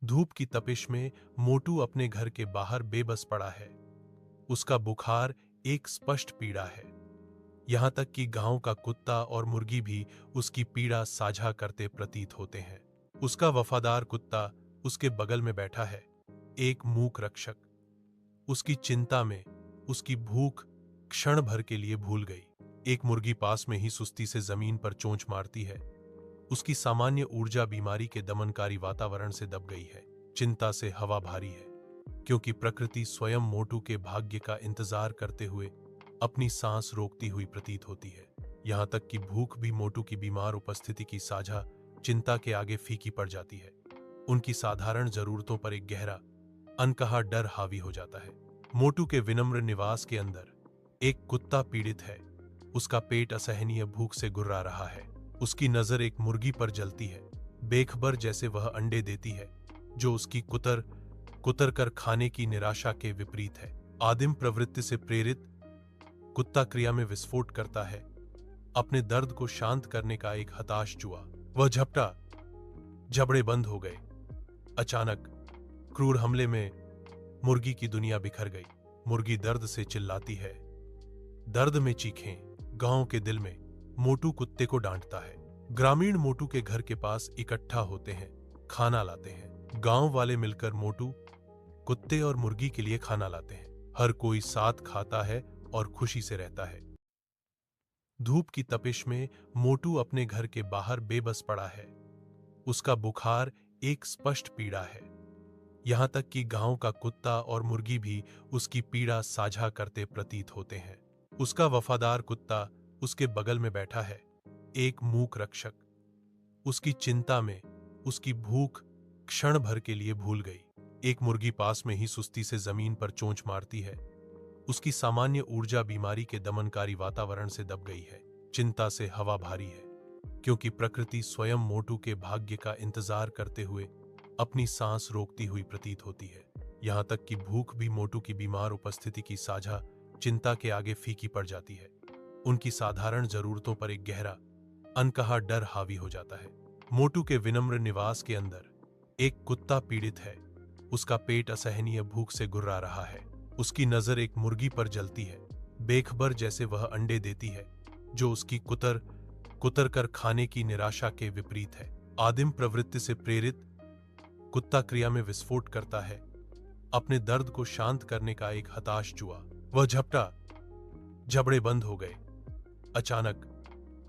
धूप की तपिश में मोटू अपने घर के बाहर बेबस पड़ा है। उसका बुखार एक स्पष्ट पीड़ा है। यहां तक कि गांव का कुत्ता और मुर्गी भी उसकी पीड़ा साझा करते प्रतीत होते हैं। उसका वफादार कुत्ता उसके बगल में बैठा है, एक मूक रक्षक। उसकी चिंता में उसकी भूख क्षण भर के लिए भूल गई। एक मुर्गी पास में ही सुस्ती से जमीन पर चोंच मारती है। उसकी सामान्य ऊर्जा बीमारी के दमनकारी वातावरण से दब गई है। चिंता से हवा भारी है, क्योंकि प्रकृति स्वयं मोटू के भाग्य का इंतजार करते हुए अपनी सांस रोकती हुई प्रतीत होती है। यहां तक कि भूख भी मोटू की बीमार उपस्थिति की साझा चिंता के आगे फीकी पड़ जाती है। उनकी साधारण जरूरतों पर एक गहरा अनकहा डर हावी हो जाता है। मोटू के विनम्र निवास के अंदर एक कुत्ता पीड़ित है। उसका पेट असहनीय भूख से गुर्रा रहा है। उसकी नजर एक मुर्गी पर जलती है, बेखबर जैसे वह अंडे देती है, जो उसकी कुतर कुतर कर खाने की निराशा के विपरीत है। आदिम प्रवृत्ति से प्रेरित कुत्ता क्रिया में विस्फोट करता है, अपने दर्द को शांत करने का एक हताश जुआ। वह झपटा, जबड़े बंद हो गए। अचानक क्रूर हमले में मुर्गी की दुनिया बिखर गई। मुर्गी दर्द से चिल्लाती है, दर्द में चीखें। गांव के दिल में मोटू कुत्ते को डांटता है। ग्रामीण मोटू के घर के पास इकट्ठा होते हैं, खाना लाते हैं। गांव वाले मिलकर मोटू कुत्ते और मुर्गी के लिए खाना लाते हैं। हर कोई साथ खाता है और खुशी से रहता है। धूप की तपिश में मोटू अपने घर के बाहर बेबस पड़ा है। उसका बुखार एक स्पष्ट पीड़ा है। यहां तक कि गांव का कुत्ता और मुर्गी भी उसकी पीड़ा साझा करते प्रतीत होते हैं। उसका वफादार कुत्ता उसके बगल में बैठा है, एक मूक रक्षक। उसकी चिंता में उसकी भूख क्षण भर के लिए भूल गई। एक मुर्गी पास में ही सुस्ती से जमीन पर चोंच मारती है। उसकी सामान्य ऊर्जा बीमारी के दमनकारी वातावरण से दब गई है। चिंता से हवा भारी है, क्योंकि प्रकृति स्वयं मोटू के भाग्य का इंतजार करते हुए अपनी सांस रोकती हुई प्रतीत होती है। यहां तक कि भूख भी मोटू की बीमार उपस्थिति की साझा चिंता के आगे फीकी पड़ जाती है। उनकी साधारण जरूरतों पर एक गहरा अनकहा डर हावी हो जाता है। मोटू के विनम्र निवास के अंदर एक कुत्ता पीड़ित है। उसका पेट असहनीय भूख से गुर्रा रहा है। उसकी नजर एक मुर्गी पर जलती है, बेखबर जैसे वह अंडे देती है, जो उसकी कुतर कुतर कर खाने की निराशा के विपरीत है। आदिम प्रवृत्ति से प्रेरित कुत्ता क्रिया में विस्फोट करता है, अपने दर्द को शांत करने का एक हताश जुआ। वह झपटा, जबड़े बंद हो गए। अचानक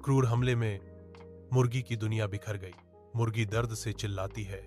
क्रूर हमले में मुर्गी की दुनिया बिखर गई। मुर्गी दर्द से चिल्लाती है,